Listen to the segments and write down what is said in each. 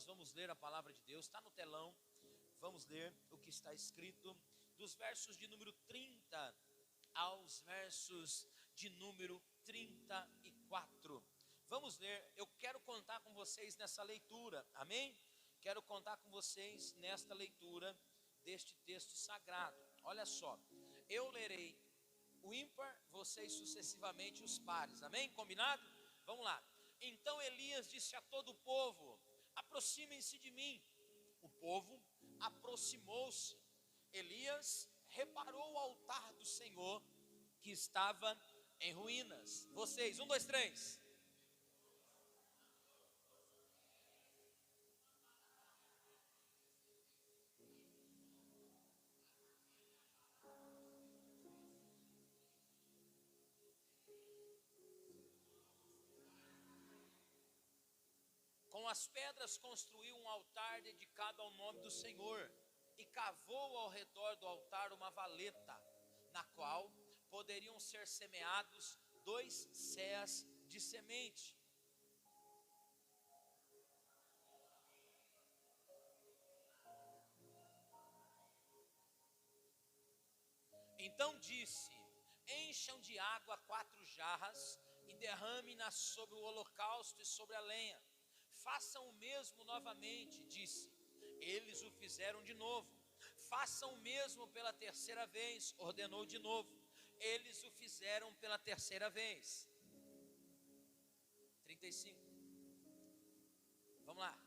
nós vamos ler a palavra de Deus, está no telão. Vamos ler o que está escrito dos versos de número 30 aos versos de número 34. Vamos ler, eu quero contar com vocês nessa leitura, amém? Quero contar com vocês nesta leitura deste texto sagrado. Olha só, eu lerei o ímpar, vocês sucessivamente os pares, amém? Combinado? Vamos lá. Então Elias disse a todo o povo: aproximem-se de mim. O povo aproximou-se. Elias reparou o altar do Senhor que estava em ruínas. Vocês, 1, 2, 3. Com as pedras construiu um altar dedicado ao nome do Senhor e cavou ao redor do altar uma valeta, na qual poderiam ser semeados 2 cés de semente. Então disse: encham de água 4 jarras e derrame-nas sobre o holocausto e sobre a lenha. Façam o mesmo novamente, disse. Eles o fizeram de novo. Façam o mesmo pela terceira vez, ordenou de novo. Eles o fizeram pela terceira vez. 35. Vamos lá.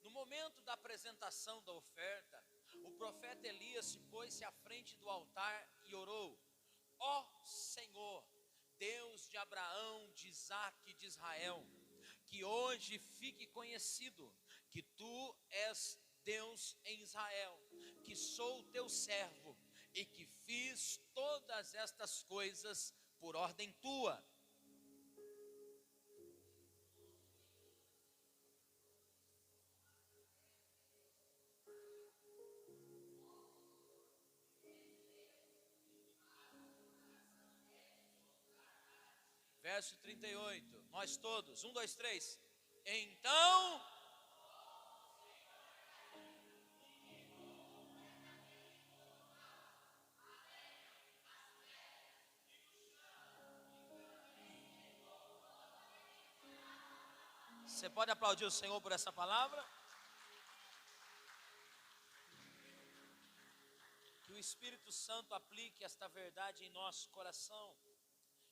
No momento da apresentação da oferta, o profeta Elias se pôs-se à frente do altar e orou: ó Senhor, Deus de Abraão, de Isaque e de Israel, que hoje fique conhecido que tu és Deus em Israel, que sou teu servo e que fiz todas estas coisas por ordem tua. Verso 38, nós todos, 1, 2, 3. Então, você pode aplaudir o Senhor por essa palavra? Que o Espírito Santo aplique esta verdade em nosso coração.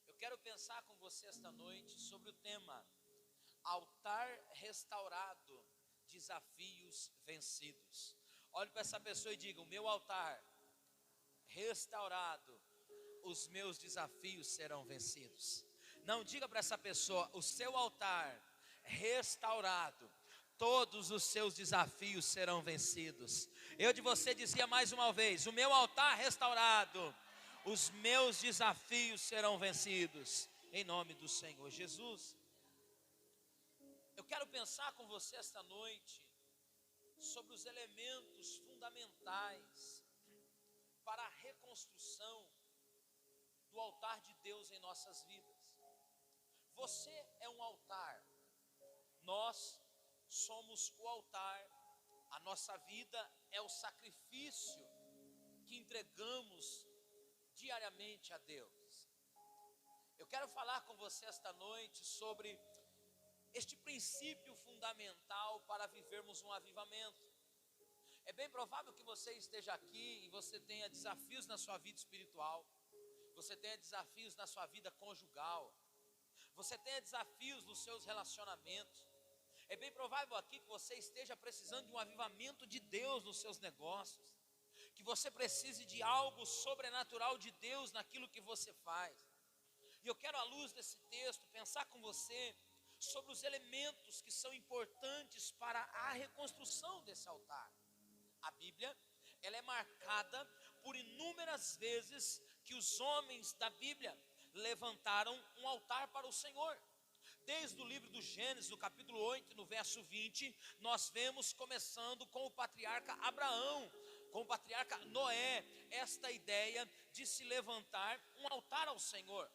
Eu quero pensar com você esta noite sobre o tema: altar restaurado, desafios vencidos. Olhe para essa pessoa e diga: o meu altar restaurado, os meus desafios serão vencidos. Não, diga para essa pessoa: o seu altar restaurado, todos os seus desafios serão vencidos. Eu de você dizia mais uma vez: o meu altar restaurado, os meus desafios serão vencidos, em nome do Senhor Jesus. Eu quero pensar com você esta noite sobre os elementos fundamentais para a reconstrução do altar de Deus em nossas vidas. Você é um altar, nós somos o altar, a nossa vida é o sacrifício que entregamos diariamente a Deus. Eu quero falar com você esta noite sobre este princípio fundamental para vivermos um avivamento. É bem provável que você esteja aqui e você tenha desafios na sua vida espiritual, você tenha desafios na sua vida conjugal, você tenha desafios nos seus relacionamentos. É bem provável aqui que você esteja precisando de um avivamento de Deus nos seus negócios, que você precise de algo sobrenatural de Deus naquilo que você faz. E eu quero, à luz desse texto, pensar com você sobre os elementos que são importantes para a reconstrução desse altar. A Bíblia, ela é marcada por inúmeras vezes que os homens da Bíblia levantaram um altar para o Senhor. Desde o livro do Gênesis, no capítulo 8, no verso 20, nós vemos começando com o patriarca Abraão, com o patriarca Noé, esta ideia de se levantar um altar ao Senhor.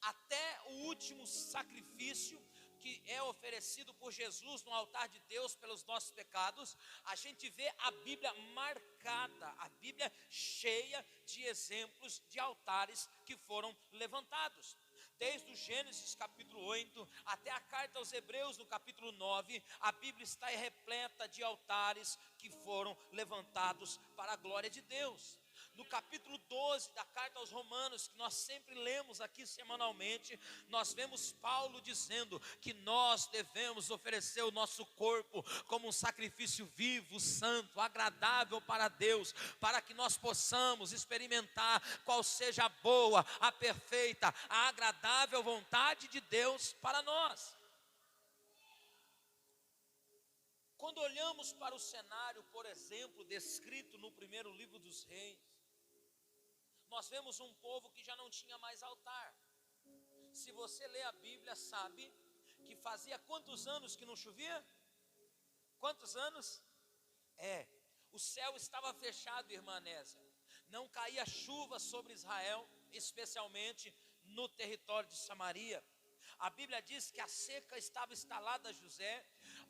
até o último sacrifício que é oferecido por Jesus no altar de Deus pelos nossos pecados, a gente vê a Bíblia marcada, a Bíblia cheia de exemplos de altares que foram levantados. Desde o Gênesis capítulo 8 até a carta aos Hebreus no capítulo 9, a Bíblia está repleta de altares que foram levantados para a glória de Deus. No capítulo 12 da carta aos Romanos, que nós sempre lemos aqui semanalmente, nós vemos Paulo dizendo que nós devemos oferecer o nosso corpo como um sacrifício vivo, santo, agradável para Deus, para que nós possamos experimentar qual seja a boa, a perfeita, a agradável vontade de Deus para nós. Quando olhamos para o cenário, por exemplo, descrito no primeiro livro dos Reis, nós vemos um povo que já não tinha mais altar. Se você lê a Bíblia, sabe que fazia quantos anos que não chovia? Quantos anos? O céu estava fechado, irmã Nésia. Não caía chuva sobre Israel, especialmente no território de Samaria. A Bíblia diz que a seca estava instalada a José,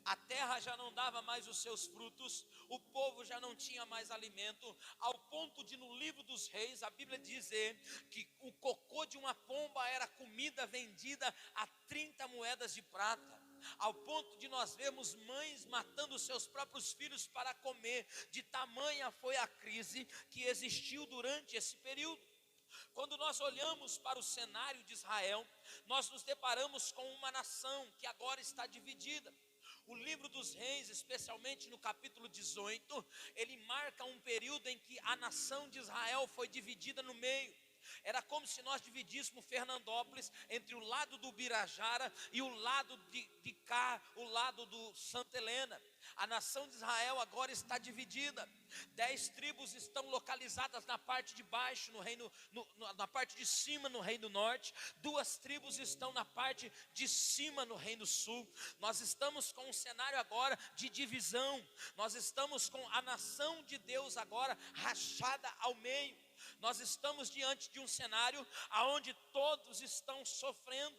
a terra já não dava mais os seus frutos, o povo já não tinha mais alimento, ao ponto de no livro dos Reis, a Bíblia dizer que o cocô de uma pomba era comida vendida a 30 moedas de prata. Ao ponto de nós vermos mães matando seus próprios filhos para comer, de tamanha foi a crise que existiu durante esse período. Quando nós olhamos para o cenário de Israel, nós nos deparamos com uma nação que agora está dividida. O livro dos Reis, especialmente no capítulo 18, ele marca um período em que a nação de Israel foi dividida no meio. Era como se nós dividíssemos Fernandópolis entre o lado do Birajara e o lado de cá, o lado do Santa Helena. A nação de Israel agora está dividida. 10 tribos estão localizadas na parte de baixo, na parte de cima no Reino Norte. 2 tribos estão na parte de cima no Reino Sul. Nós estamos com um cenário agora de divisão. Nós estamos com a nação de Deus agora rachada ao meio. Nós estamos diante de um cenário onde todos estão sofrendo.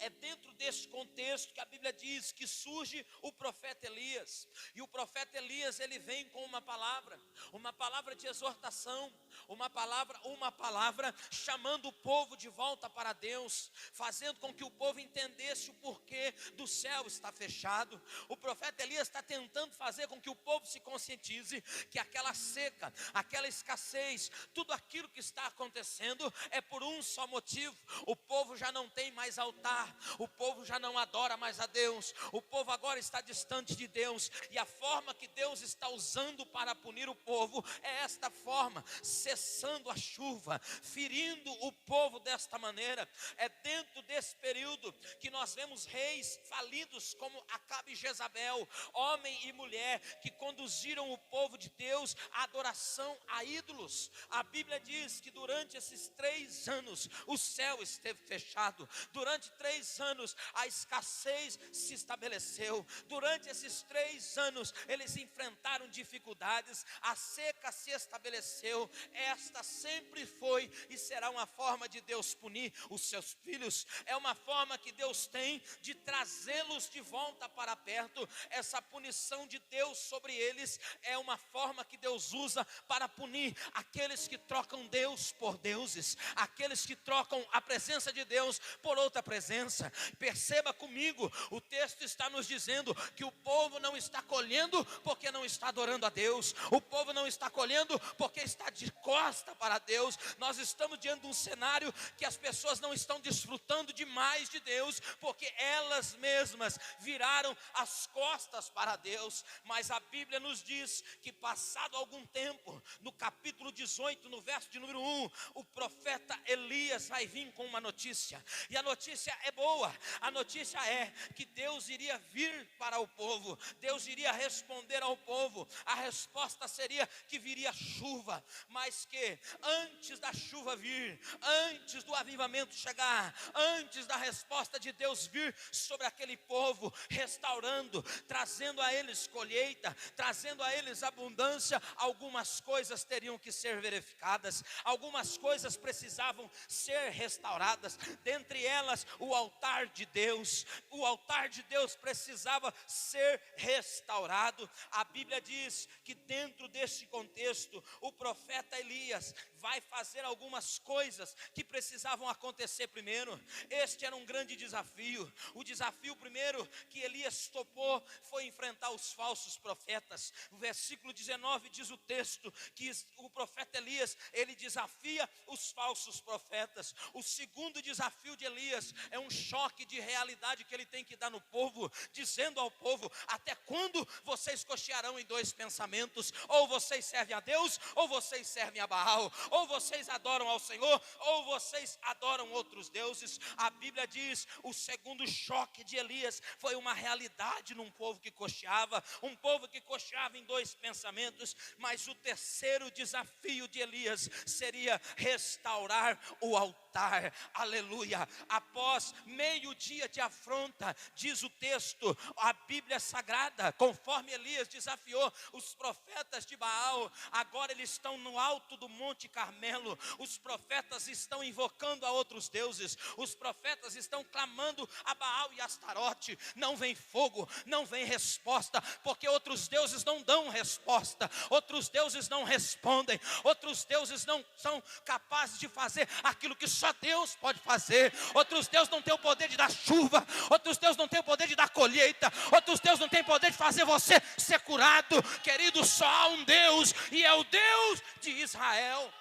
É dentro deste contexto que a Bíblia diz que surge o profeta Elias. E o profeta Elias, ele vem com uma palavra de exortação, uma palavra chamando o povo de volta para Deus, fazendo com que o povo entendesse o porquê do céu estar fechado. O profeta Elias está tentando fazer com que o povo se conscientize que aquela seca, aquela escassez, tudo aquilo que está acontecendo é por um só motivo: o povo já não tem mais altar, o povo já não adora mais a Deus, o povo agora está distante de Deus, e a forma que Deus está usando para punir o povo é esta forma: cessando a chuva, ferindo o povo desta maneira. É dentro desse período que nós vemos reis falidos como Acabe e Jezabel, homem e mulher que conduziram o povo de Deus à adoração a ídolos. A Bíblia diz que durante esses 3 anos o céu esteve fechado, durante 3 anos a escassez se estabeleceu, durante esses 3 anos eles enfrentaram dificuldades, a seca se estabeleceu. Esta sempre foi e será uma forma de Deus punir os seus filhos, é uma forma que Deus tem de trazê-los de volta para perto. Essa punição de Deus sobre eles é uma forma que Deus usa para punir aqueles que trocam Deus por deuses, aqueles que trocam a presença de Deus por outra presença. Perceba comigo, o texto está nos dizendo que o povo não está colhendo porque não está adorando a Deus, o povo não está colhendo porque está de costa para Deus. Nós estamos diante de um cenário que as pessoas não estão desfrutando demais de Deus, porque elas mesmas viraram as costas para Deus. Mas a Bíblia nos diz que passado algum tempo, no capítulo 18, no verso de número 1, o profeta Elias vai vir com uma notícia, e a notícia é boa. A notícia é que Deus iria vir para o povo, Deus iria responder ao povo. A resposta seria que viria chuva, mas mas que antes da chuva vir, antes do avivamento chegar, antes da resposta de Deus vir sobre aquele povo, restaurando, trazendo a eles colheita, trazendo a eles abundância, algumas coisas teriam que ser verificadas, algumas coisas precisavam ser restauradas, dentre elas o altar de Deus. O altar de Deus precisava ser restaurado. A Bíblia diz que dentro desse contexto, o profeta Elias vai fazer algumas coisas que precisavam acontecer primeiro. Este era um grande desafio. O desafio primeiro que Elias topou foi enfrentar os falsos profetas. O versículo 19 diz o texto que o profeta Elias, ele desafia os falsos profetas. O segundo desafio de Elias é um choque de realidade que ele tem que dar no povo, dizendo ao povo: até quando vocês cochearão em dois pensamentos? Ou vocês servem a Deus, ou vocês servem a Baal, ou vocês adoram ao Senhor, ou vocês adoram outros deuses. A Bíblia diz, o segundo choque de Elias foi uma realidade num povo que cocheava, um povo que cocheava em dois pensamentos. Mas o terceiro desafio de Elias seria restaurar o altar. Aleluia. Após meio dia de afronta, diz o texto, a Bíblia Sagrada, conforme Elias desafiou os profetas de Baal, agora eles estão no alto do Monte Carmelo. Os profetas estão invocando a outros deuses, os profetas estão clamando a Baal e Astarote. Não vem fogo, não vem resposta, porque outros deuses não dão resposta, outros deuses não respondem, outros deuses não são capazes de fazer aquilo que só Deus pode fazer. Outros deuses não têm o poder de dar chuva, outros deuses não têm o poder de dar colheita, outros deuses não têm o poder de fazer você ser curado. Querido, só há um Deus, e é o Deus de Israel.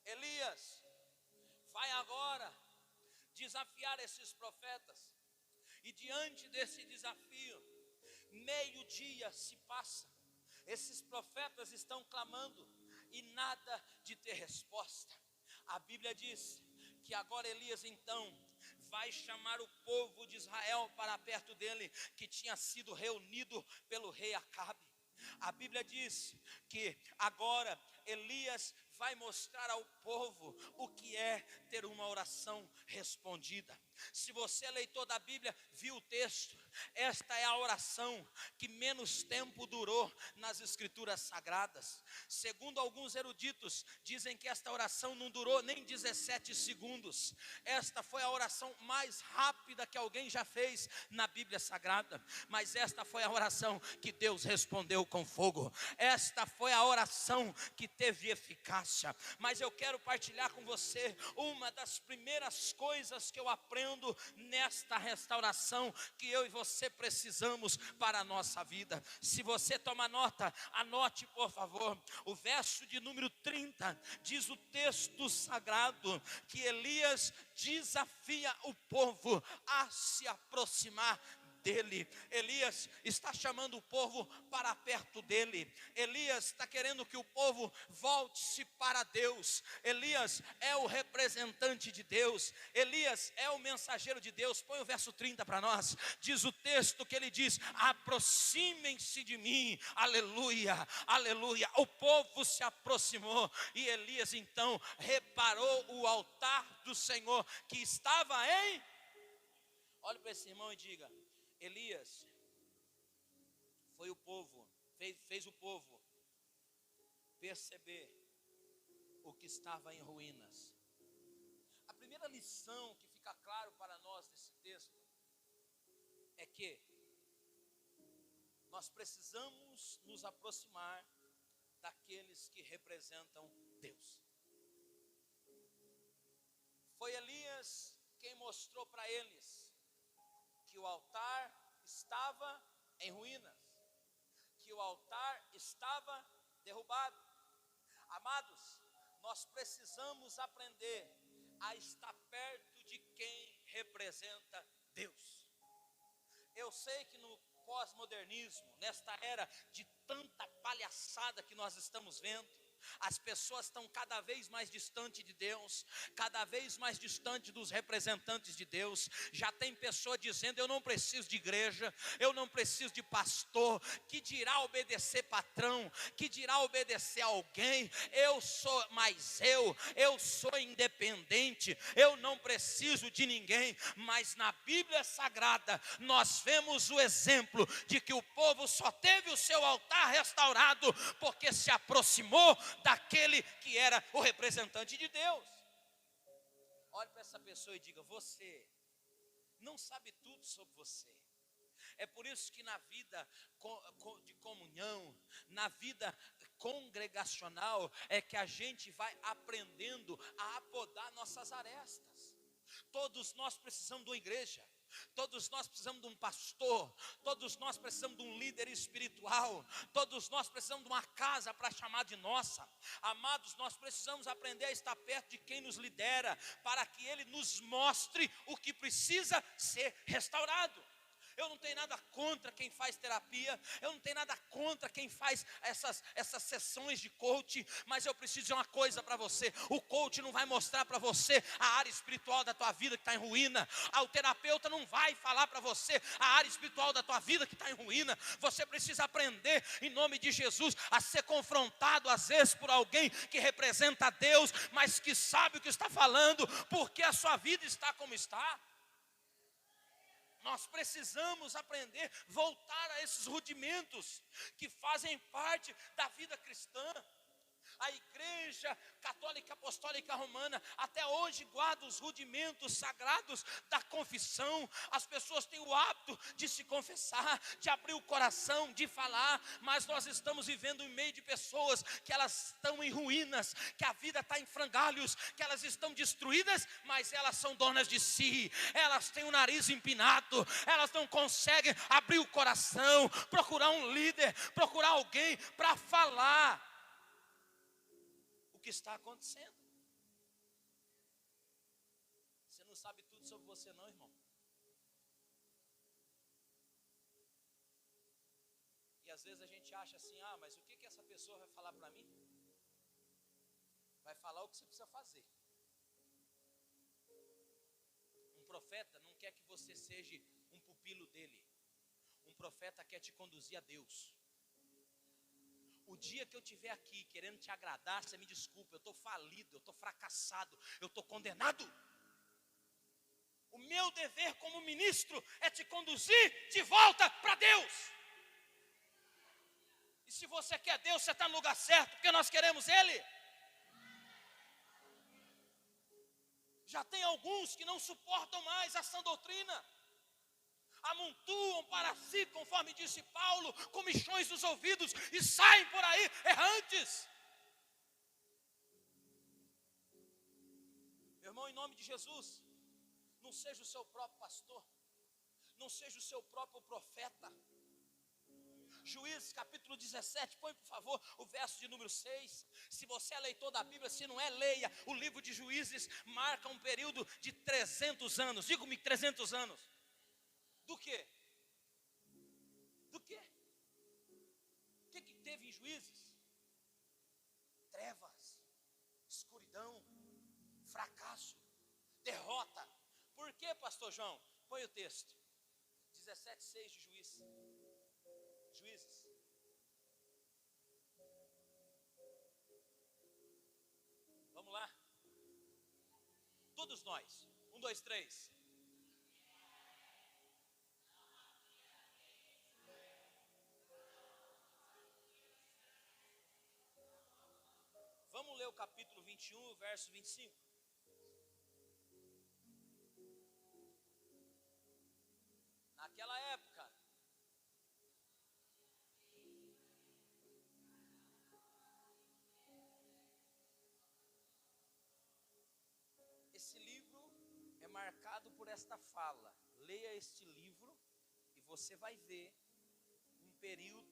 Elias vai agora desafiar esses profetas, e diante desse desafio, meio dia se passa, esses profetas estão clamando e nada de ter resposta. A Bíblia diz que agora Elias então vai chamar o povo de Israel para perto dele, que tinha sido reunido pelo rei Acabe. A Bíblia diz que agora Elias vai mostrar ao povo o que é ter uma oração respondida. Se você é leitor da Bíblia, viu o texto, esta é a oração que menos tempo durou nas escrituras sagradas. Segundo alguns eruditos, dizem que esta oração não durou nem 17 segundos. Esta foi a oração mais rápida que alguém já fez na Bíblia Sagrada. Mas esta foi a oração que Deus respondeu com fogo. Esta foi a oração que teve eficácia. Mas eu quero partilhar com você uma das primeiras coisas que eu aprendo nesta restauração que eu e você precisamos para a nossa vida. Se você toma nota, anote por favor. O verso de número 30 diz o texto sagrado que Elias desafia o povo a se aproximar dele. Elias está chamando o povo para perto dele. Elias está querendo que o povo volte-se para Deus. Elias é o representante de Deus. Elias é o mensageiro de Deus. Põe o verso 30 para nós. Diz o texto que ele diz: aproximem-se de mim. Aleluia, aleluia. O povo se aproximou e Elias então reparou o altar do Senhor que estava em... Olhe para esse irmão e diga: Elias foi o povo, fez o povo perceber o que estava em ruínas. A primeira lição que fica claro para nós nesse texto é que nós precisamos nos aproximar daqueles que representam Deus. Foi Elias quem mostrou para eles que o altar estava em ruínas, que o altar estava derrubado. Amados, nós precisamos aprender a estar perto de quem representa Deus. Eu sei que no pós-modernismo, nesta era de tanta palhaçada que nós estamos vendo, As pessoas estão cada vez mais distante de Deus, cada vez mais distante dos representantes de Deus. Já tem pessoa dizendo: eu não preciso de igreja, eu não preciso de pastor, que dirá obedecer patrão, que dirá obedecer alguém, eu sou independente, eu não preciso de ninguém. Mas na Bíblia Sagrada nós vemos o exemplo de que o povo só teve o seu altar restaurado porque se aproximou daquele que era o representante de Deus. Olhe para essa pessoa e diga: você não sabe tudo sobre você. É por isso que na vida de comunhão, na vida congregacional, é que a gente vai aprendendo a apodar nossas arestas. Todos nós precisamos de uma igreja, todos nós precisamos de um pastor, todos nós precisamos de um líder espiritual, todos nós precisamos de uma casa para chamar de nossa. Amados, nós precisamos aprender a estar perto de quem nos lidera, para que ele nos mostre o que precisa ser restaurado. Eu não tenho nada contra quem faz terapia, eu não tenho nada contra quem faz essas sessões de coaching, mas eu preciso dizer uma coisa para você: o coach não vai mostrar para você a área espiritual da tua vida que está em ruína, o terapeuta não vai falar para você a área espiritual da tua vida que está em ruína. Você precisa aprender, em nome de Jesus, a ser confrontado às vezes por alguém que representa Deus, mas que sabe o que está falando, porque a sua vida está como está. Nós precisamos aprender, voltar a esses rudimentos que fazem parte da vida cristã. A Igreja Católica Apostólica Romana até hoje guarda os rudimentos sagrados da confissão. As pessoas têm o hábito de se confessar, de abrir o coração, de falar, mas nós estamos vivendo em meio de pessoas que elas estão em ruínas, que a vida está em frangalhos, que elas estão destruídas, mas elas são donas de si, elas têm o nariz empinado, elas não conseguem abrir o coração, procurar um líder, procurar alguém para falar que está acontecendo. Você não sabe tudo sobre você não, irmão. E às vezes a gente acha assim: mas o que essa pessoa vai falar para mim? Vai falar o que você precisa fazer. Um profeta não quer que você seja um pupilo dele. Um profeta quer te conduzir a Deus. O dia que eu estiver aqui querendo te agradar, você me desculpa, eu estou falido, eu estou fracassado, eu estou condenado. O meu dever como ministro é te conduzir de volta para Deus. E se você quer Deus, você está no lugar certo, porque nós queremos Ele. Já tem alguns que não suportam mais a sã doutrina, amontoam para si, conforme disse Paulo, comichões dos ouvidos e saem por aí errantes. Meu irmão, em nome de Jesus, não seja o seu próprio pastor, não seja o seu próprio profeta. Juízes capítulo 17, põe por favor o verso de número 6. Se você é leitor da Bíblia, se não é, leia. O livro de Juízes marca um período de 300 anos. Diga comigo, 300 anos. Do quê? Do quê? O que teve em Juízes? Trevas, escuridão, fracasso, derrota. Por quê, pastor João? Põe o texto. 17:6 de Juízes. Vamos lá. Todos nós. 1, 2, 3. Vamos ler o capítulo 21, verso 25. Naquela época, esse livro é marcado por esta fala. Leia este livro e você vai ver um período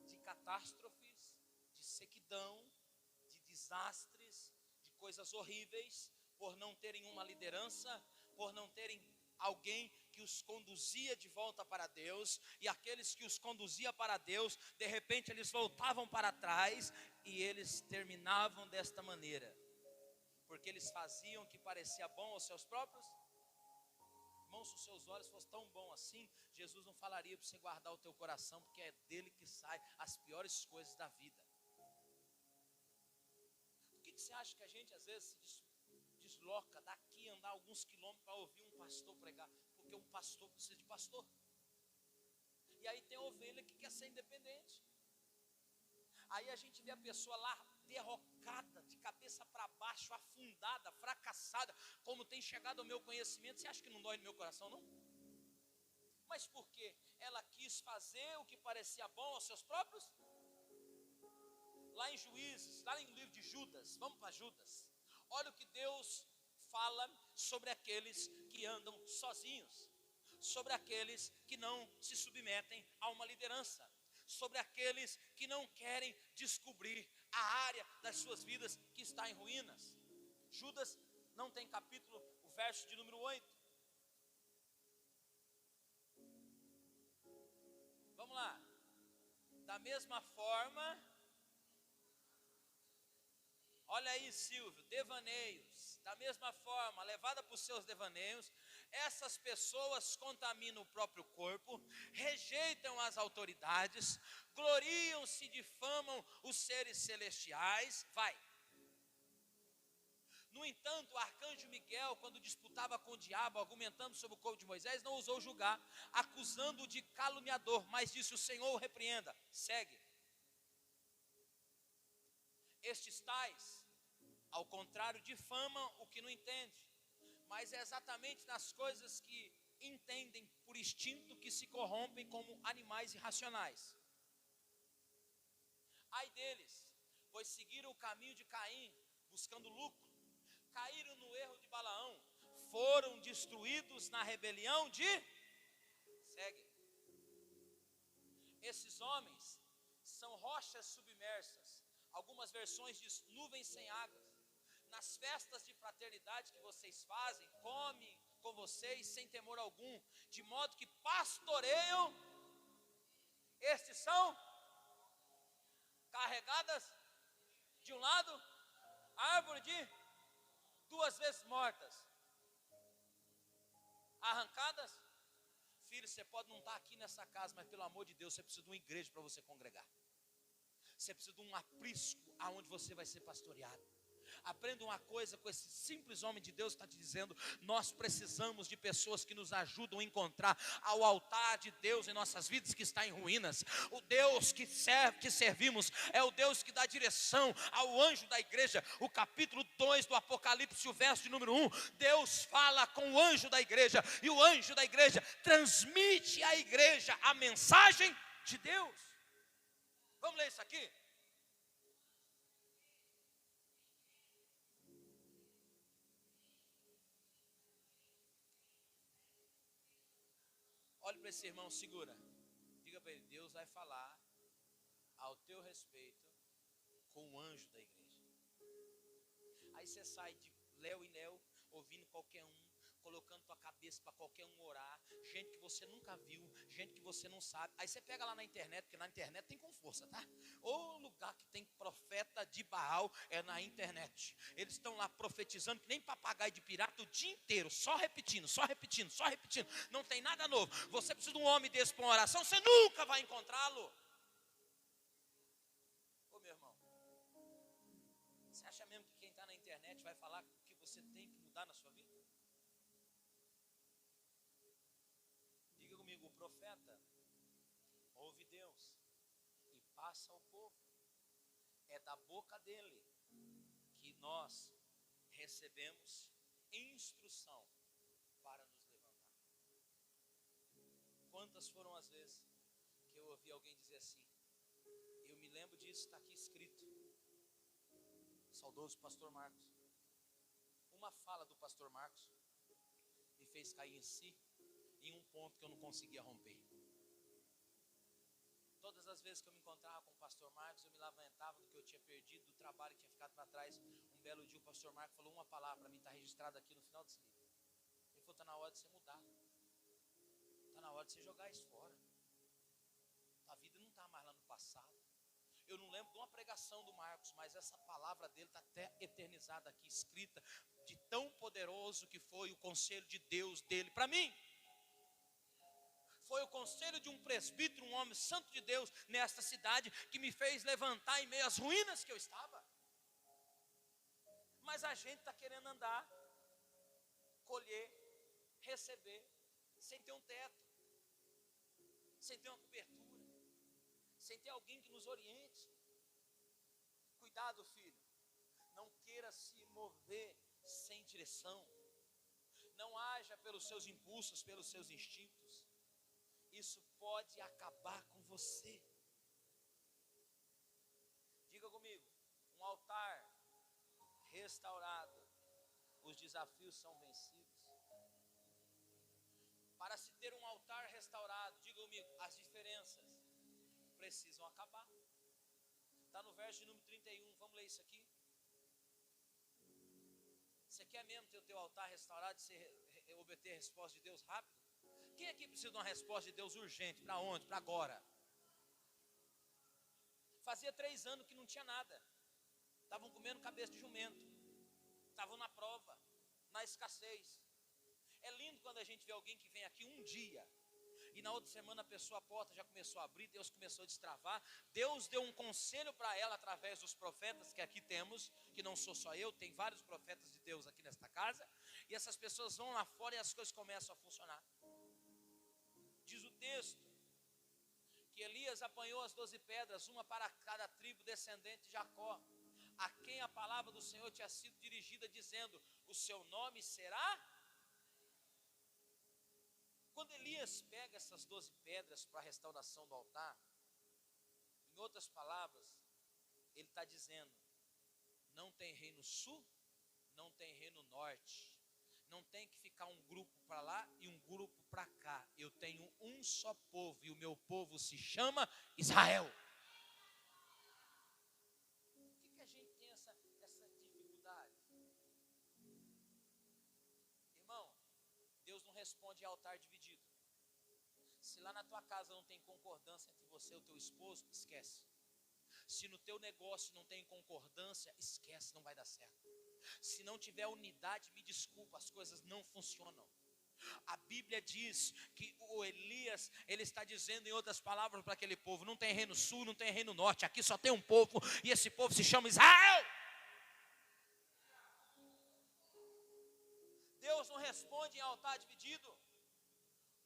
de catástrofes, de sequidão, de desastres, de coisas horríveis, por não terem uma liderança, por não terem alguém que os conduzia de volta para Deus. E aqueles que os conduzia para Deus, de repente eles voltavam para trás, E eles terminavam desta maneira, porque eles faziam o que parecia bom aos seus próprios. Irmão, se os seus olhos fossem tão bom assim, Jesus não falaria para você guardar o teu coração, porque é dele que saem as piores coisas da vida. Por que você acha que a gente às vezes se desloca daqui, andar alguns quilômetros para ouvir um pastor pregar? Porque um pastor precisa de pastor. E aí tem a ovelha que quer ser independente. Aí a gente vê a pessoa lá derrocada, de cabeça para baixo, afundada, fracassada, como tem chegado ao meu conhecimento. Você acha que não dói no meu coração, não? Mas por quê? Ela quis fazer o que parecia bom aos seus próprios. Lá em Juízes, lá no livro de Judas, vamos para Judas. Olha o que Deus fala sobre aqueles que andam sozinhos, sobre aqueles que não se submetem a uma liderança, sobre aqueles que não querem descobrir a área das suas vidas que está em ruínas. Judas não tem capítulo, o verso de número 8. Vamos lá. Da mesma forma, olha aí, Silvio, devaneios. Da mesma forma, levada por seus devaneios, essas pessoas contaminam o próprio corpo, rejeitam as autoridades, gloriam-se, difamam os seres celestiais. Vai. No entanto, o arcanjo Miguel, quando disputava com o diabo, argumentando sobre o corpo de Moisés, não ousou julgar, acusando-o de caluniador, mas disse: o Senhor o repreenda. Segue. Estes tais, ao contrário, difamam o que não entende, mas é exatamente nas coisas que entendem por instinto que se corrompem como animais irracionais. Ai deles, pois seguiram o caminho de Caim, buscando lucro, caíram no erro de Balaão, foram destruídos na rebelião de... Segue. Esses homens são rochas submersas, algumas versões diz nuvens sem águas. Nas festas de fraternidade que vocês fazem, comem com vocês sem temor algum, de modo que pastoreiam. Estes são carregadas de um lado, árvore de duas vezes mortas, arrancadas. Filho, você pode não estar aqui nessa casa, mas pelo amor de Deus, você precisa de uma igreja para você congregar. Você precisa de um aprisco aonde você vai ser pastoreado. Aprenda uma coisa com esse simples homem de Deus está te dizendo: nós precisamos de pessoas que nos ajudam a encontrar ao altar de Deus em nossas vidas que está em ruínas. O Deus que servimos é o Deus que dá direção ao anjo da igreja. O capítulo 2 do Apocalipse, o verso de número 1, Deus fala com o anjo da igreja, e o anjo da igreja transmite à igreja a mensagem de Deus. Vamos ler isso aqui? Olhe para esse irmão, segura. Diga para ele: Deus vai falar ao teu respeito com o anjo da igreja. Aí você sai de léu em léu, ouvindo qualquer um, colocando tua cabeça para qualquer um orar, gente que você nunca viu, gente que você não sabe. Aí você pega lá na internet, porque na internet tem com força, tá? O lugar que tem profeta de Baal é na internet. Eles estão lá profetizando que nem papagaio de pirata o dia inteiro, só repetindo, só repetindo, só repetindo. Não tem nada novo. Você precisa de um homem desse para uma oração, você nunca vai encontrá-lo. Ô meu irmão, você acha mesmo que quem está na internet vai falar o que você tem que mudar na sua vida? Diga comigo: o profeta ouve Deus e passa ao povo. É da boca dele que nós recebemos instrução para nos levantar. Quantas foram as vezes que eu ouvi alguém dizer assim: eu me lembro disso, está aqui escrito. Saudoso pastor Marcos. Uma fala do pastor Marcos me fez cair em si, em um ponto que eu não conseguia romper. Todas as vezes que eu me encontrava com o pastor Marcos, eu me lamentava do que eu tinha perdido, do trabalho que tinha ficado para trás. Um belo dia o pastor Marcos falou uma palavra para mim, está registrada aqui no final desse livro. Ele falou: está na hora de você mudar, está na hora de você jogar isso fora. A vida não está mais lá no passado. Eu não lembro de uma pregação do Marcos, mas essa palavra dele está até eternizada aqui, escrita, de tão poderoso que foi o conselho de Deus dele para mim. Foi o conselho de um presbítero, um homem santo de Deus nesta cidade, que me fez levantar em meio às ruínas que eu estava. Mas a gente está querendo andar, colher, receber, sem ter um teto, sem ter uma cobertura, sem ter alguém que nos oriente. Cuidado, filho, não queira se mover sem direção. Não haja pelos seus impulsos, pelos seus instintos. Isso pode acabar com você. Diga comigo, um altar restaurado, os desafios são vencidos. Para se ter um altar restaurado, diga comigo, as diferenças precisam acabar. Está no verso de número 31, vamos ler isso aqui. Você quer mesmo ter o teu altar restaurado e obter a resposta de Deus rápido? Quem aqui precisa de uma resposta de Deus urgente? Para onde? Para agora. Fazia 3 anos que não tinha nada. Estavam comendo cabeça de jumento. Estavam na prova, na escassez. É lindo quando a gente vê alguém que vem aqui um dia e na outra semana a pessoa, a porta já começou a abrir, Deus começou a destravar. Deus deu um conselho para ela através dos profetas que aqui temos, que não sou só eu, tem vários profetas de Deus aqui nesta casa. E essas pessoas vão lá fora e as coisas começam a funcionar. Diz o texto que Elias apanhou as 12 pedras, uma para cada tribo descendente de Jacó, a quem a palavra do Senhor tinha sido dirigida, dizendo: o seu nome será... Quando Elias pega essas 12 pedras para a restauração do altar, em outras palavras, ele está dizendo: não tem reino sul, não tem reino norte, não tem que ficar um grupo para lá e um grupo para cá. Eu tenho um só povo e o meu povo se chama Israel. Por que a gente tem essa dificuldade? Irmão, Deus não responde a altar dividido. Se lá na tua casa não tem concordância entre você e o teu esposo, esquece. Se no teu negócio não tem concordância, esquece, não vai dar certo. Se não tiver unidade, me desculpa, as coisas não funcionam. A Bíblia diz que o Elias, ele está dizendo em outras palavras para aquele povo: não tem reino sul, não tem reino norte, aqui só tem um povo, e esse povo se chama Israel. Deus não responde em altar dividido.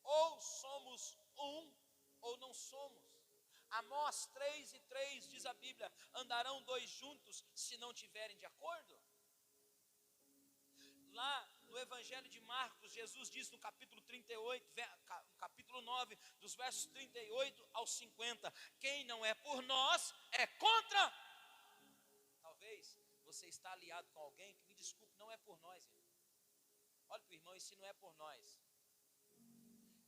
Ou somos um, ou não somos. Amós 3:3 diz a Bíblia: andarão 2 juntos se não tiverem de acordo? Lá no Evangelho de Marcos, Jesus diz no capítulo 38, capítulo 9, dos versos 38 ao 50: quem não é por nós é contra. Talvez você está aliado com alguém que, me desculpe, não é por nós, irmão. Olha para o irmão, e se não é por nós?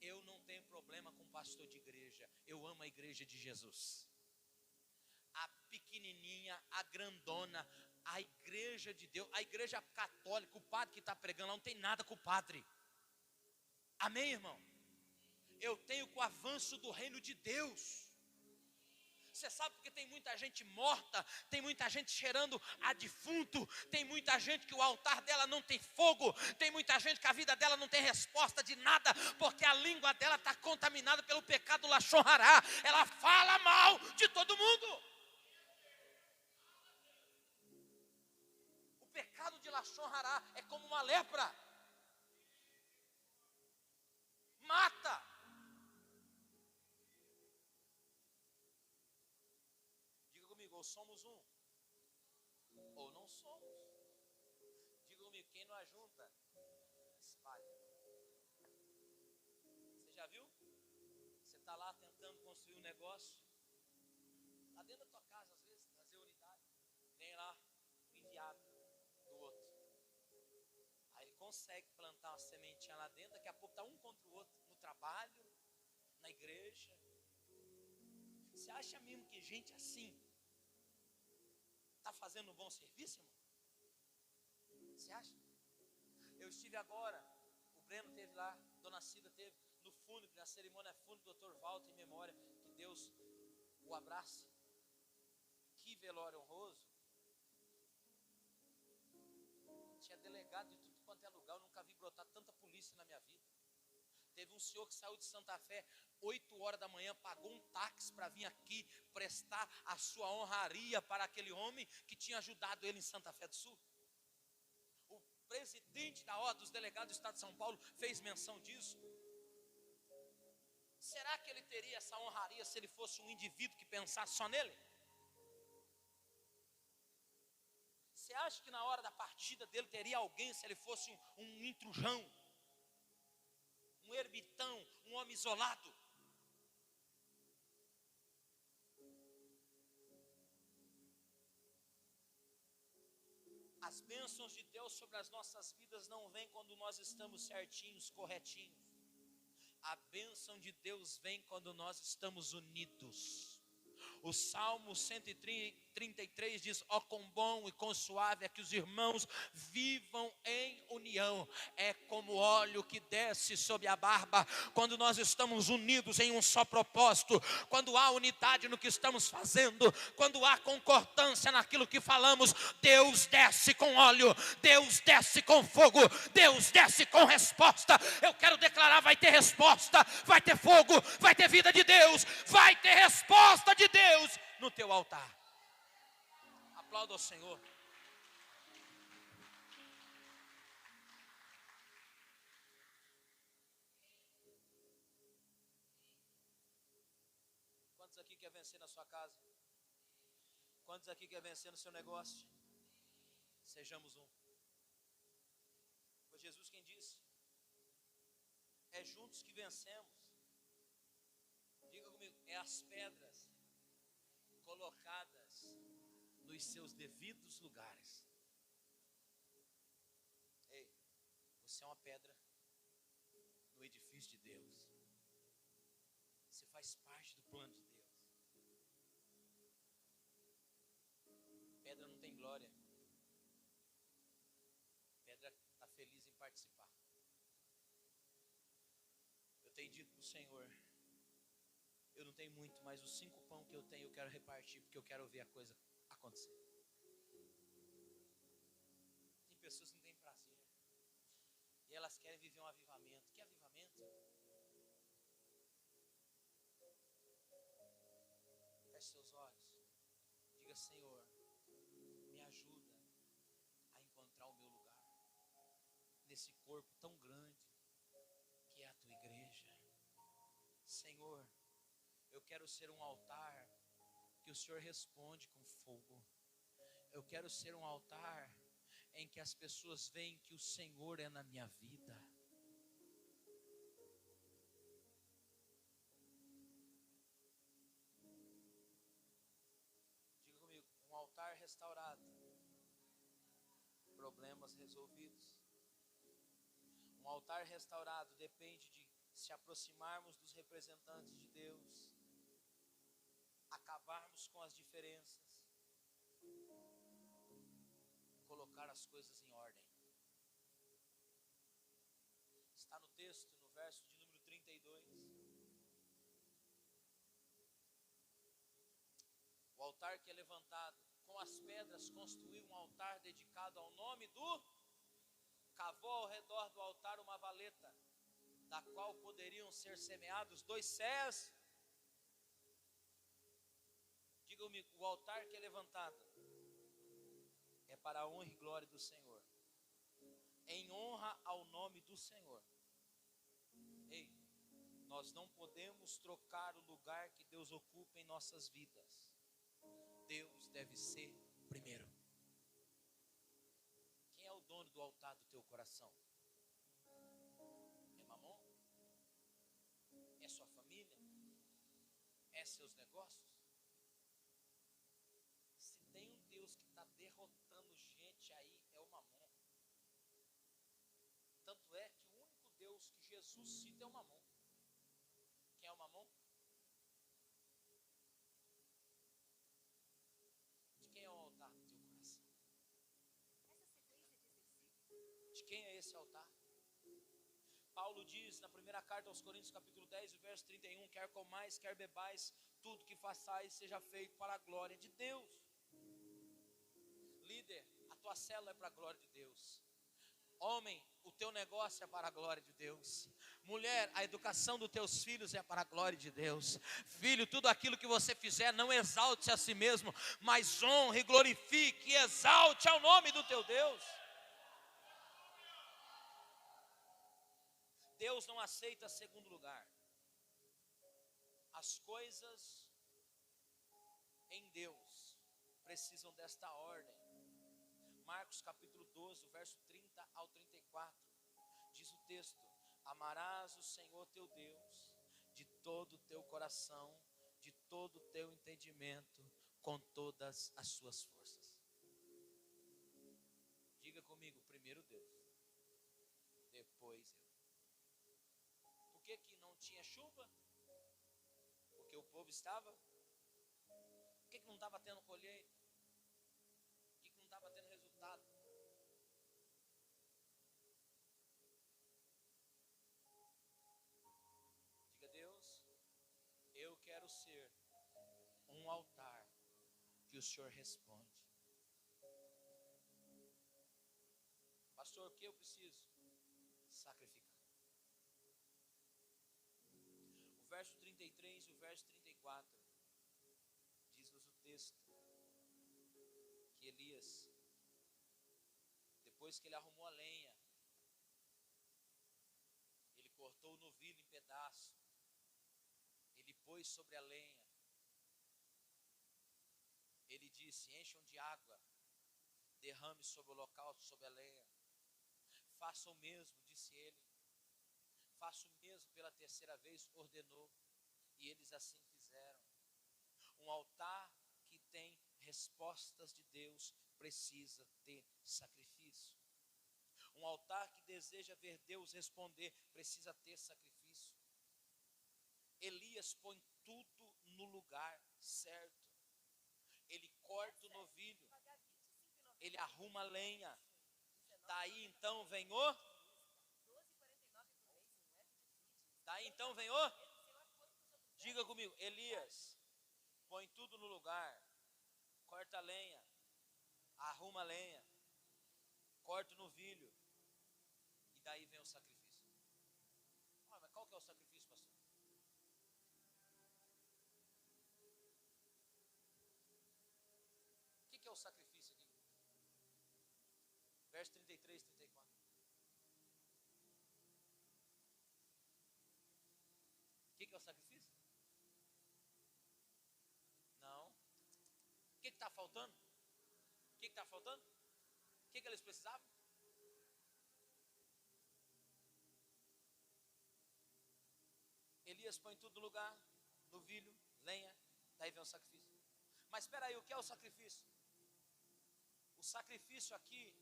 Eu não tenho problema com pastor de igreja, eu amo a igreja de Jesus. A pequenininha, a grandona, a igreja de Deus, a igreja católica, o padre que está pregando lá não tem nada com o padre. Amém, irmão? Eu tenho com o avanço do reino de Deus. Você sabe porque tem muita gente morta, tem muita gente cheirando a defunto, tem muita gente que o altar dela não tem fogo, tem muita gente que a vida dela não tem resposta de nada, porque a língua dela está contaminada pelo pecado lashon hará. Ela fala mal de todo mundo. O pecado de lashon hará é como uma lepra, mata. Ou somos um, ou não somos. Diga comigo, quem não ajunta, espalha. Você já viu? Você está lá tentando construir um negócio, lá dentro da tua casa, às vezes, trazer unidade. Vem lá o enviado do outro. Aí ele consegue plantar uma sementinha lá dentro, daqui a pouco está um contra o outro, no trabalho, na igreja. Você acha mesmo que gente assim está fazendo um bom serviço, irmão? Você acha? Eu estive agora, o Breno teve lá, Dona Cida teve no fúnebre, na cerimônia fúnebre do Dr. Walter, em memória, que Deus o abrace. velório honroso, tinha delegado de tudo quanto é lugar. Eu nunca vi brotar tanta polícia na minha vida. Teve um senhor que saiu de Santa Fé 8 horas da manhã, pagou um táxi para vir aqui prestar a sua honraria para aquele homem que tinha ajudado ele em Santa Fé do Sul. O presidente da Ordem dos Delegados do Estado de São Paulo fez menção disso. Será que ele teria essa honraria se ele fosse um indivíduo que pensasse só nele? Você acha que na hora da partida dele teria alguém se ele fosse um intrujão, um ermitão, um homem isolado? As bênçãos de Deus sobre as nossas vidas não vêm quando nós estamos certinhos, corretinhos. A bênção de Deus vem quando nós estamos unidos. O Salmo 133 diz: ó, quão bom e quão suave é que os irmãos vivam em união. É como óleo que desce sobre a barba. Quando nós estamos unidos em um só propósito, quando há unidade no que estamos fazendo, quando há concordância naquilo que falamos, Deus desce com óleo, Deus desce com fogo, Deus desce com resposta. Eu quero declarar: vai ter resposta, vai ter fogo, vai ter vida de Deus, vai ter resposta de Deus no teu altar. Aplauda ao Senhor. Quantos aqui quer vencer na sua casa? Quantos aqui quer vencer no seu negócio? Sejamos um. Foi Jesus quem disse: é juntos que vencemos. Diga comigo: é as pedras colocadas nos seus devidos lugares. Ei, você é uma pedra no edifício de Deus. Você faz parte do plano de Deus. Pedra não tem glória. Pedra está feliz em participar. Eu tenho dito para o Senhor: eu não tenho muito, mas os 5 pão que eu tenho eu quero repartir, porque eu quero ver a coisa acontecer. Tem pessoas que não têm prazer, e elas querem viver um avivamento. Que avivamento? Feche seus olhos. Diga: Senhor, me ajuda a encontrar o meu lugar nesse corpo tão grande que é a tua igreja. Senhor, eu quero ser um altar que o Senhor responde com fogo. Eu quero ser um altar em que as pessoas veem que o Senhor é na minha vida. Diga comigo: um altar restaurado, problemas resolvidos. Um altar restaurado depende de se aproximarmos dos representantes de Deus, acabarmos com as diferenças, colocar as coisas em ordem. Está no texto, no verso de número 32. O altar que é levantado, com as pedras construiu um altar dedicado ao nome do... Cavou ao redor do altar uma valeta, da qual poderiam ser semeados 2 cés. Diga-me: o altar que é levantado é para a honra e glória do Senhor, em honra ao nome do Senhor. Ei, nós não podemos trocar o lugar que Deus ocupa em nossas vidas. Deus deve ser primeiro. Quem é o dono do altar do teu coração? É Mamon? É sua família? É seus negócios? Se tem um Deus que está derrotando gente aí, é o Mamon. Tanto é que o único Deus que Jesus cita é o Mamon. Quem é o Mamon? De quem é o altar do teu coração? De quem é esse altar? Paulo diz na primeira carta aos Coríntios, capítulo 10, verso 31, quer comais, quer bebais, tudo que façais seja feito para a glória de Deus. Líder, a tua célula é para a glória de Deus. Homem, o teu negócio é para a glória de Deus. Mulher, a educação dos teus filhos é para a glória de Deus. Filho, tudo aquilo que você fizer, não exalte a si mesmo, mas honre, glorifique e exalte ao nome do teu Deus. Deus não aceita segundo lugar. As coisas em Deus precisam desta ordem. Marcos capítulo 12, verso 30 ao 34, diz o texto: amarás o Senhor teu Deus de todo o teu coração, de todo o teu entendimento, com todas as suas forças. Diga comigo, primeiro Deus, depois eu. Por que que não tinha chuva? Porque o povo estava. Por que que não estava tendo colheita? Por que que não estava tendo resultado? Diga, Deus, eu quero ser um altar que o Senhor responde. Pastor, o que eu preciso? Sacrificar. O verso 33 e o verso 34 diz-nos o texto que Elias, depois que ele arrumou a lenha, ele cortou o novilho em pedaço, ele pôs sobre a lenha, ele disse: encham de água, derrame sobre o holocausto, sobre a lenha. Faça o mesmo, disse ele. Faça o mesmo pela terceira vez, ordenou. E eles assim fizeram. Um altar que tem respostas de Deus precisa ter sacrifício. Um altar que deseja ver Deus responder precisa ter sacrifício. Elias põe tudo no lugar certo. Ele corta o novilho, ele arruma a lenha. Daí então vem o? Daí então vem o? Diga comigo, Elias põe tudo no lugar, corta a lenha, arruma a lenha, corta o novilho, e daí vem o sacrifício. Ah, mas qual que é o sacrifício, pastor? O que é o sacrifício aqui? Verso 33, 34. O que é o sacrifício? Não. O que está faltando? O que está faltando? O que eles precisavam? Elias põe tudo no lugar, novilho, lenha, daí vem o sacrifício. Mas espera aí, o que é o sacrifício? O sacrifício aqui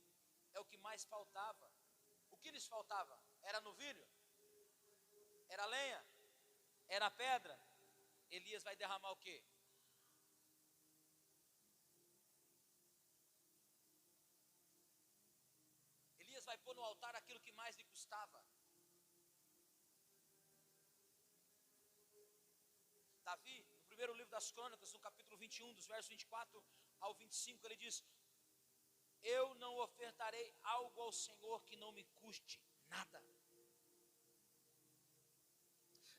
é o que mais faltava. O que lhes faltava? Era novilho? Era lenha? Era pedra? Elias vai derramar o quê? Elias vai pôr no altar aquilo que mais lhe custava. Davi, no primeiro livro das Crônicas, no capítulo 21, dos versos 24 ao 25, ele diz: eu não ofertarei algo ao Senhor que não me custe nada.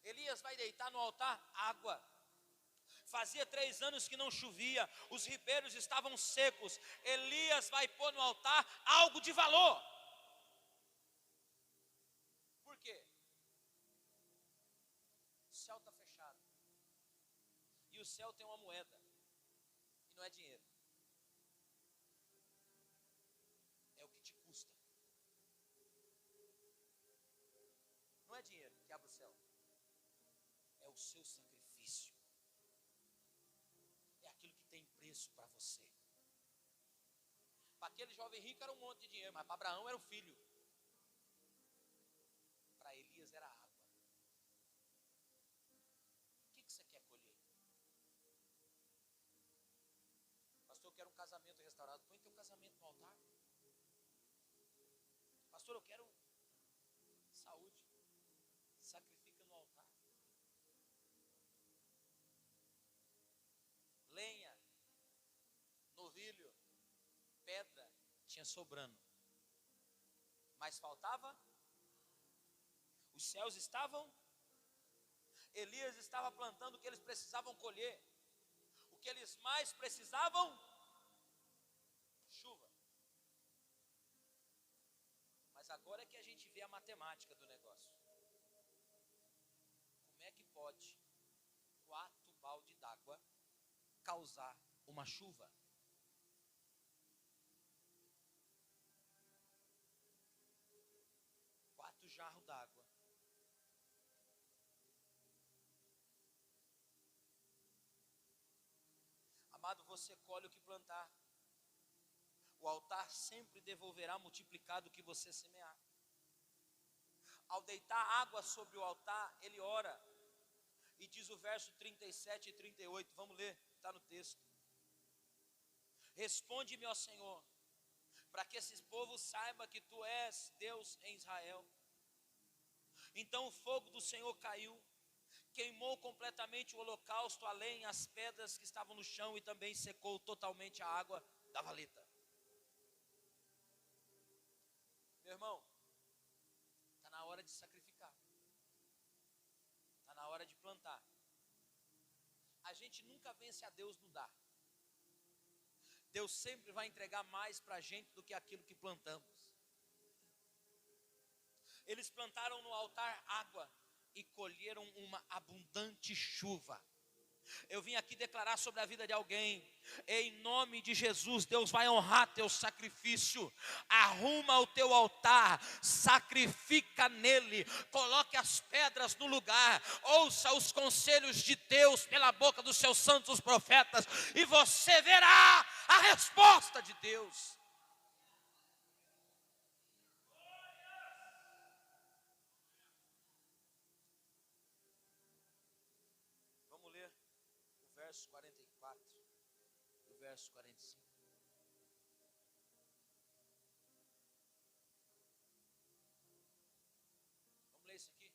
Elias vai deitar no altar água. Fazia 3 anos que não chovia, os ribeiros estavam secos. Elias vai pôr no altar algo de valor. Por quê? O céu está fechado. E o céu tem uma moeda. E não é dinheiro. É o que te custa. Não é dinheiro que abre o céu. É o seu sacrifício. É aquilo que tem preço para você. Para aquele jovem rico era um monte de dinheiro, mas para Abraão era o filho. Para Elias era água. O que você quer colher? Pastor, eu quero um casamento restaurado. Põe teu casamento no altar. Pastor, eu quero saúde. Sacrifica no altar. Lenha, novilho, pedra. tinha sobrando. Mas faltava? Os céus estavam? Elias estava plantando o que eles precisavam colher. O que eles mais precisavam? Chuva. Mas agora é que a gente vê a matemática do negócio. Como é que pode 4 baldes d'água causar uma chuva? Quatro jarros d'água. Amado, você colhe o que plantar. O altar sempre devolverá multiplicado o que você semear. Ao deitar água sobre o altar, ele ora. E diz o verso 37 e 38, vamos ler, está no texto. Responde-me, ó Senhor, para que esse povo saiba que tu és Deus em Israel. Então o fogo do Senhor caiu, queimou completamente o holocausto, a lenha, as pedras que estavam no chão e também secou totalmente a água da valeta. Meu irmão, está na hora de sacrificar. Está na hora de plantar. A gente nunca vence a Deus no dar. Deus sempre vai entregar mais para a gente do que aquilo que plantamos. Eles plantaram no altar água e colheram uma abundante chuva. Eu vim aqui declarar sobre a vida de alguém. Em nome de Jesus, Deus vai honrar teu sacrifício. Arruma o teu altar, sacrifica nele, coloque as pedras no lugar, ouça os conselhos de Deus pela boca dos seus santos profetas, e você verá a resposta de Deus. Vamos ler o verso 44 e o verso 45. Vamos ler isso aqui.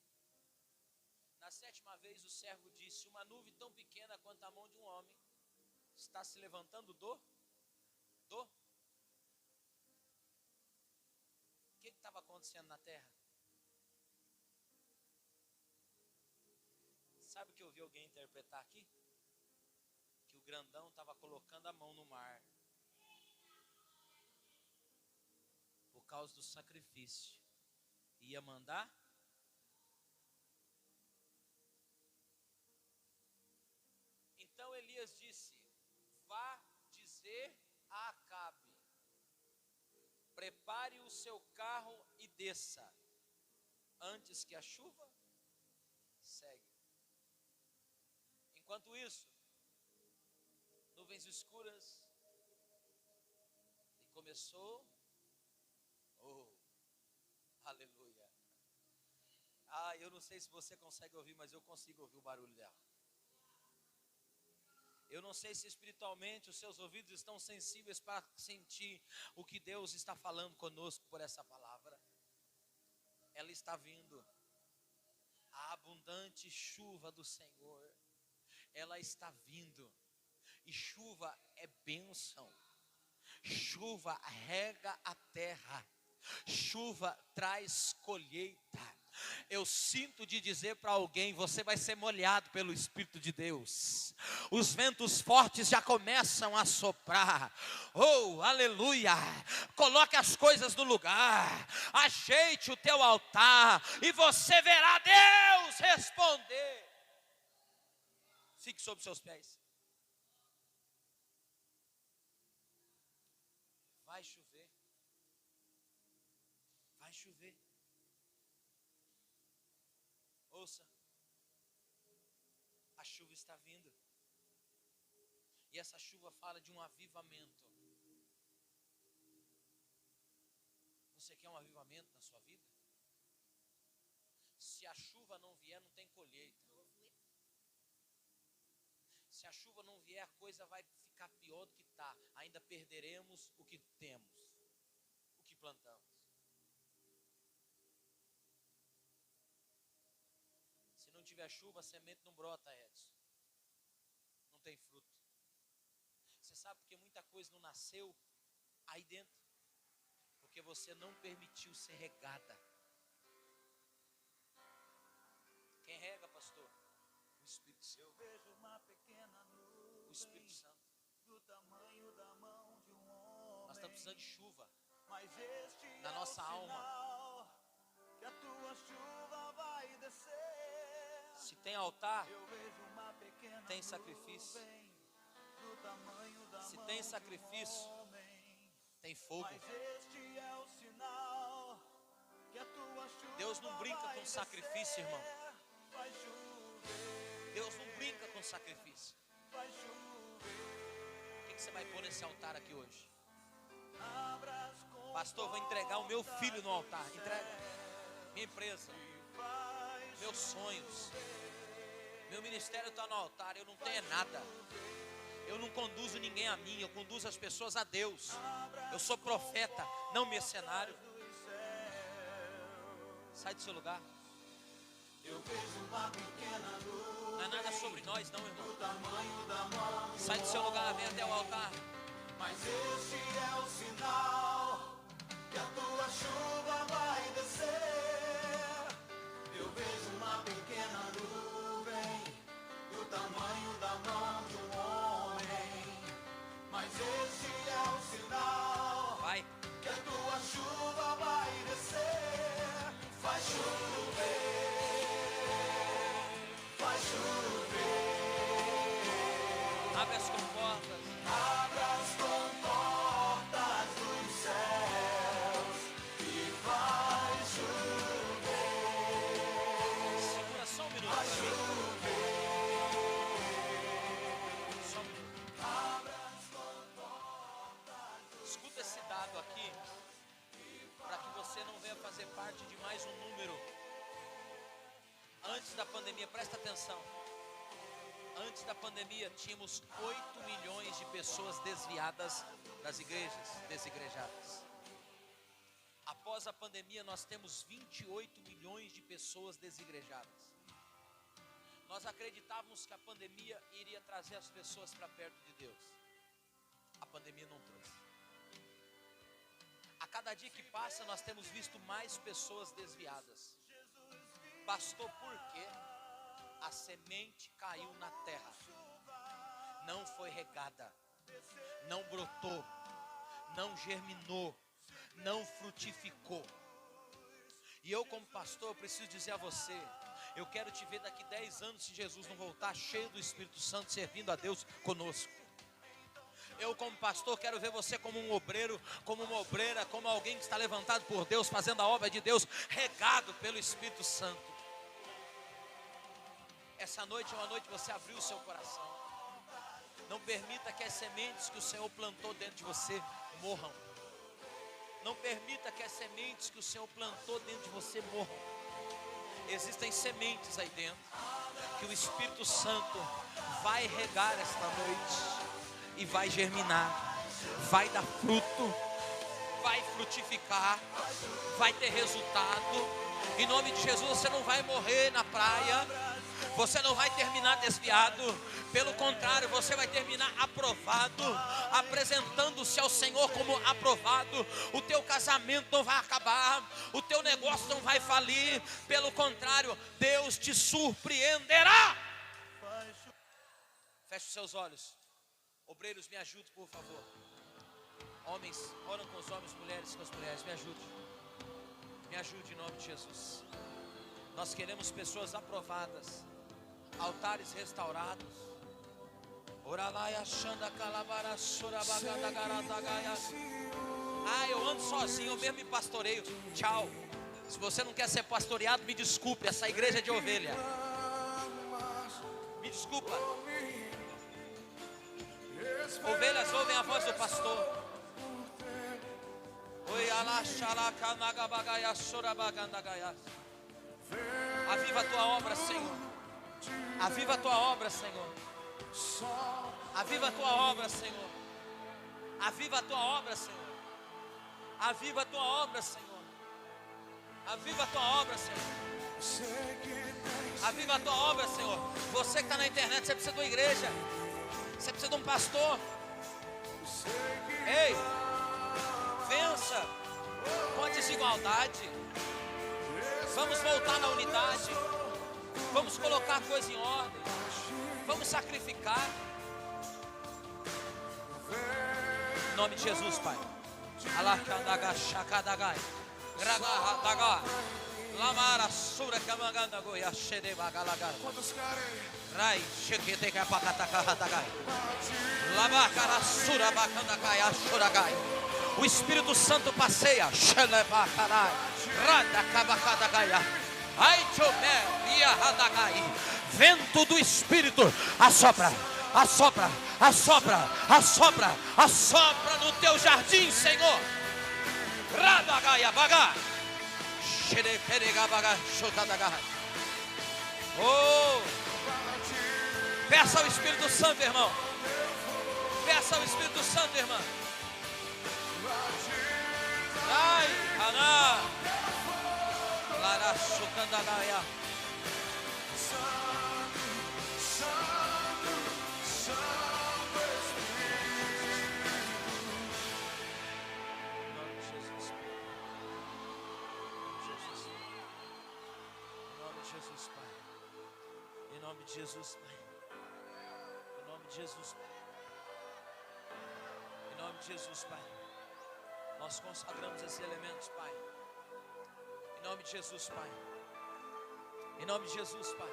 Na 7ª vez o servo disse: uma nuvem tão pequena quanto a mão de um homem está se levantando do? O que estava acontecendo na terra? Sabe o que eu vi alguém interpretar aqui? Que o grandão estava colocando a mão no mar por causa do sacrifício. Ia mandar? Então Elias disse: vá dizer a Acabe, prepare o seu carro e desça, antes que a chuva segue. Enquanto isso, nuvens escuras, e começou, aleluia. Eu não sei se você consegue ouvir, mas eu consigo ouvir o barulho dela. Eu não sei se espiritualmente os seus ouvidos estão sensíveis para sentir o que Deus está falando conosco por essa palavra. Ela está vindo. A abundante chuva do Senhor, ela está vindo. E chuva é bênção. Chuva rega a terra. Chuva traz colheita. Eu sinto de dizer para alguém: você vai ser molhado pelo Espírito de Deus. Os ventos fortes já começam a soprar. Oh, aleluia. Coloque as coisas no lugar, ajeite o teu altar, e você verá Deus responder. Fique sobre seus pés. Vai chover. Vai chover. Ouça, a chuva está vindo. E essa chuva fala de um avivamento. Você quer um avivamento na sua vida? Se a chuva não vier, não tem colheita. Se a chuva não vier, a coisa vai ficar pior do que está. Ainda perderemos o que temos, o que plantamos. Se não tiver chuva, a semente não brota, Edson. Não tem fruto. Você sabe porque muita coisa não nasceu aí dentro? Porque você não permitiu ser regada. Quem rega, pastor? O Espírito Santo. Eu vejo uma pequena nuvem O Espírito Santo. do tamanho da mão de um homem. Nós estamos precisando de chuva Mas este na é nossa o alma. sinal que a tua chuva vai descer. Se tem altar, Eu vejo uma pequena tem sacrifício. nuvem do tamanho da Se mão tem de um sacrifício, homem. tem fogo. Mas este é o sinal que a tua chuva Deus não brinca vai com sacrifício, irmão. descer. Vai chover, Deus não brinca com sacrifício. vai chover. O que você vai pôr nesse altar aqui hoje? Abra as Pastor, vou entregar o meu filho no altar. Entrega. Minha empresa, vai meus sonhos, meu ministério está no altar. Eu não tenho nada. Eu não conduzo ninguém a mim. Eu conduzo as pessoas a Deus. Eu sou profeta, não mercenário. Sai do seu lugar. Eu vejo uma pequena nuvem Não é nada sobre nós, não, irmão. do tamanho da mão. Sai do seu lugar, vem até o altar. Mas este é o sinal que a tua chuva vai descer. Eu vejo uma pequena nuvem do tamanho da mão de um homem. Mas este é o sinal Vai. que a tua chuva vai descer. Vai chover, vai chover. Abre as comportas. Abra as comportas dos céus e vai chover. Segura só um minuto Vai para mim. chover. Só um minuto. Abra as comportas. Escuta esse dado aqui, para que você não venha fazer parte de mais um número. Antes da pandemia, presta atenção. Antes da pandemia, tínhamos 8 milhões de pessoas desviadas das igrejas, desigrejadas. Após a pandemia, nós temos 28 milhões de pessoas desigrejadas. Nós acreditávamos que a pandemia iria trazer as pessoas para perto de Deus. A pandemia não trouxe. A cada dia que passa, nós temos visto mais pessoas desviadas. Pastor, por quê? A semente caiu na terra, não foi regada, não brotou, não germinou, não frutificou. E eu, como pastor, eu preciso dizer a você: eu quero te ver daqui 10 anos, se Jesus não voltar, cheio do Espírito Santo, servindo a Deus conosco. Eu, como pastor, quero ver você como um obreiro, como uma obreira, como alguém que está levantado por Deus, fazendo a obra de Deus, regado pelo Espírito Santo. Essa noite é uma noite que você abriu o seu coração. Não permita que as sementes que o Senhor plantou dentro de você morram. Não permita que as sementes que o Senhor plantou dentro de você morram. Existem sementes aí dentro que o Espírito Santo vai regar esta noite e vai germinar, vai dar fruto, vai frutificar, vai ter resultado. Em nome de Jesus, você não vai morrer na praia, você não vai terminar desviado, pelo contrário, você vai terminar aprovado, apresentando-se ao Senhor como aprovado. O teu casamento não vai acabar, o teu negócio não vai falir, pelo contrário, Deus te surpreenderá. Feche os seus olhos. Obreiros, me ajudem, por favor. Homens, oram com os homens, mulheres com as mulheres. Me ajude. Me ajude em nome de Jesus. Nós queremos pessoas aprovadas, altares restaurados. Ah, eu ando sozinho, eu mesmo me pastoreio. Tchau. Se você não quer ser pastoreado, me desculpe. Essa igreja é de ovelha. Me desculpa. Ovelhas ouvem a voz do pastor. Aviva a tua obra, Senhor. Aviva a tua obra, Senhor. Aviva a tua obra, Senhor. Aviva a tua obra, Senhor. Aviva a tua obra, Senhor. Aviva a tua obra, Senhor. Aviva a tua obra, Senhor. Você que está na internet, você precisa de uma igreja. Você precisa de um pastor. Ei, vença com a desigualdade. Vamos voltar na unidade. Vamos colocar a coisa em ordem. Vamos sacrificar. Em nome de Jesus, Pai. Alakadaga shakadagai. Gragahadaga. Lamara sura kamaganda goya shede bagalaga. Rai sheketeka pakataka. Labakara sura bakandakai ashuragai. O Espírito Santo passeia. Shelebacarai. Rada kabakadagaya. Ai chome iahadagai. Vento do Espírito, assopra, assopra, assopra, assopra, assopra no teu jardim, Senhor. Radagaia baga. Xereperega baga chotadaga. Oh! Peça ao Espírito Santo, irmão. Peça ao Espírito Santo, irmã. Ai, Haná. Lara chotadaga. Jesus, Pai. Em nome de Jesus, Pai. Em nome de Jesus, Pai. Nós consagramos esses elementos, Pai. Em nome de Jesus, Pai. Em nome de Jesus, Pai.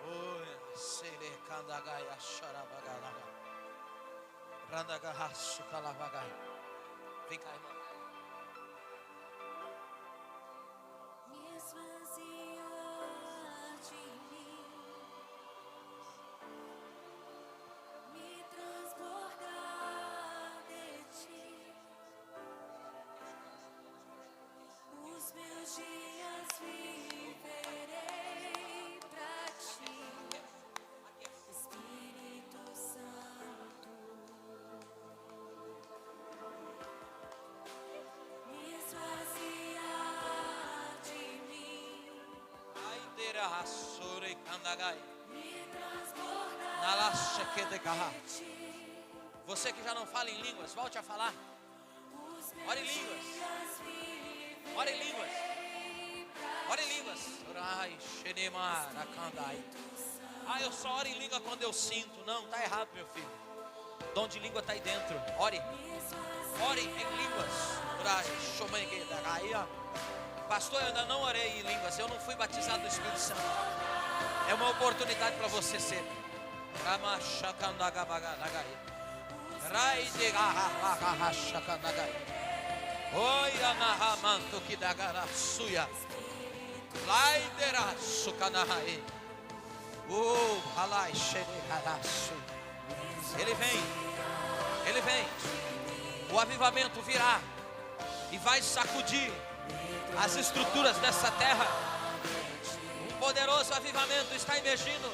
Oi, sere kandagaia xarabagalaga. Randagahasu kalavagai. Vem cá, irmão. Você que já não fala em línguas, volte a falar. Ore em línguas. Ore em línguas. Ore em línguas. Ah, eu só oro em língua quando eu sinto. Não, está errado, meu filho. O dom de língua está aí dentro. Ore. Ore em línguas. Pastor, eu ainda não orei em línguas. Eu não fui batizado no Espírito Santo. É uma oportunidade para você ser. Oi, anahamanto que da garasuia. Laidera sukanahai. Halai shedekarasu. Ele vem. Ele vem. O avivamento virá e vai sacudir as estruturas dessa terra. Um poderoso avivamento está emergindo.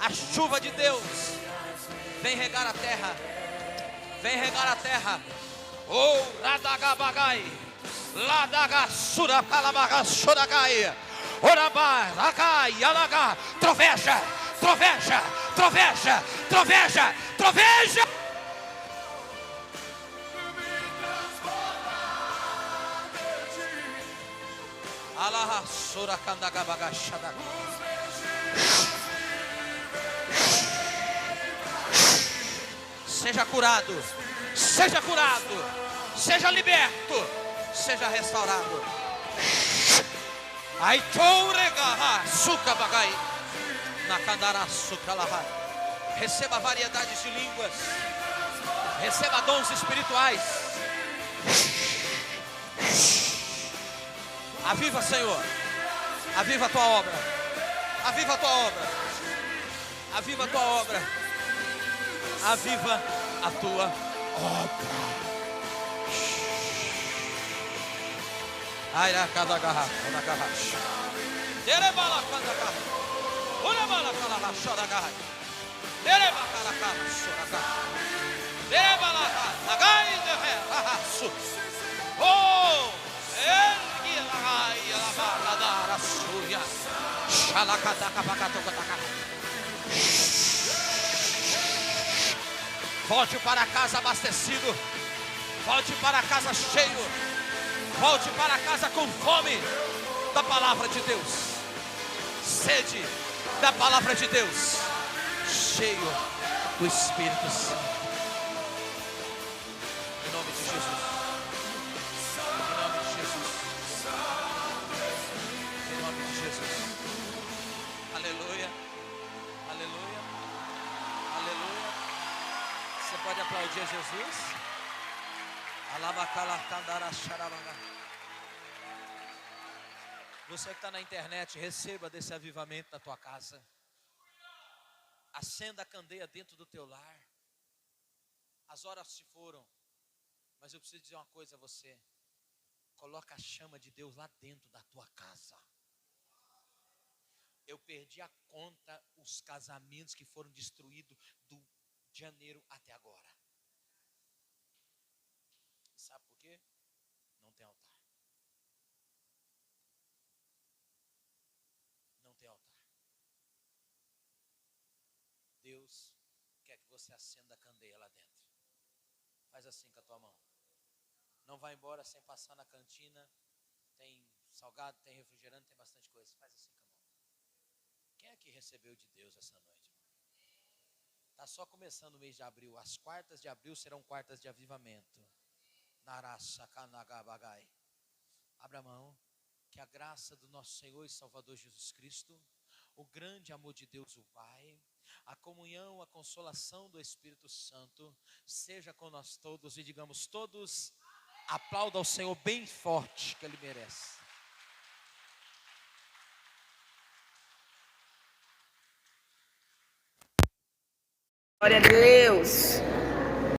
A chuva de Deus vem regar a terra. Vem regar a terra. Oh, radagabagai. Ladagasura kalabagasoragai. Oraba, ragai, alaga. Troveja, troveja, troveja, troveja, troveja. Alaha sura kandagabagashada. Seja curado, seja curado, seja liberto, seja restaurado. Ai chouregaha suka bagai nakandara suka lavai. Receba variedades de línguas. Receba dons espirituais. Aviva, Senhor. Aviva a tua obra. Aviva a tua obra. Aviva a tua obra. Aviva a tua obra. Aira cada garra, cada garra. Derebala cada garra. Urebala cada garra, chora garra. Derebala cada garra, chora garra. Derebala cada garra, garra, su. Oh, ergue la gaia, la bala da suya. Shalakata kapakato kataka. Volte para casa abastecido. Volte para casa cheio. Volte para casa com fome da palavra de Deus, sede da palavra de Deus, cheio do Espírito Santo. Em nome de Jesus. Em nome de Jesus. Em nome de Jesus. Aleluia. Aleluia. Aleluia. Você pode aplaudir a Jesus? Você que está na internet, receba desse avivamento da tua casa. Acenda a candeia dentro do teu lar. As horas se foram, mas eu preciso dizer uma coisa a você. Coloca a chama de Deus lá dentro da tua casa. Eu perdi a conta os casamentos que foram destruídos do janeiro até agora. Sabe por quê? Não tem altar. Não tem altar. Deus quer que você acenda a candeia lá dentro. Faz assim com a tua mão. Não vai embora sem passar na cantina. Tem salgado, tem refrigerante, tem bastante coisa. Faz assim com a mão. Quem é que recebeu de Deus essa noite? Está só começando o mês de abril. As quartas de abril serão quartas de avivamento. Narasakanabagai. Abra a mão. Que a graça do nosso Senhor e Salvador Jesus Cristo, o grande amor de Deus o Pai, a comunhão, a consolação do Espírito Santo, seja com nós todos. E digamos todos, aplauda ao Senhor bem forte, que Ele merece. Glória a Deus.